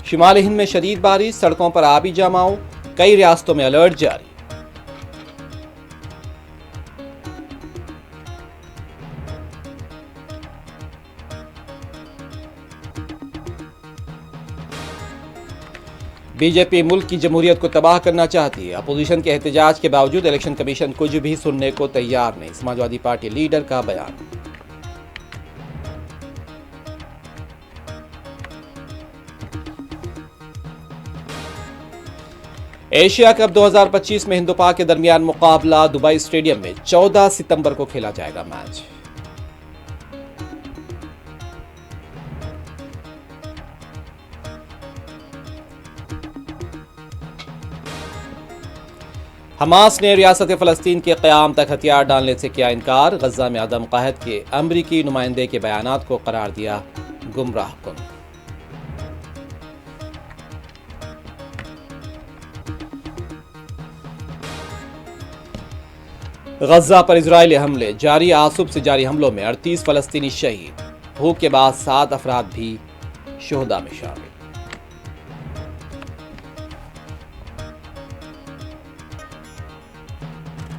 शुमाली हिंद में शदीद बारिश, सड़कों पर आबी जमाव, कई रियासतों में अलर्ट जारी। बीजेपी मुल्क की जमहूरियत को तबाह करना चाहती है। अपोजिशन के एहतजाज के बावजूद इलेक्शन कमीशन कुछ भी सुनने को तैयार नहीं। समाजवादी पार्टी लीडर का बयान। एशिया कप 2025 में हिंद और पाक के दरमियान मुकाबला दुबई स्टेडियम में 14 सितंबर को खेला जाएगा मैच। हमास ने रियासत फ़लस्तीन के क़याम तक हथियार डालने से किया इनकार। गजा में अदम क़हत के अमरीकी नुमाइंदे के बयानात को करार दिया गुमराहकुन। गजा पर इजरायली हमले जारी। आसुब से जारी हमलों में 38 फ़लस्तीनी शहीद। भूख के बाद 7 अफराद भी शुहदा में शामिल।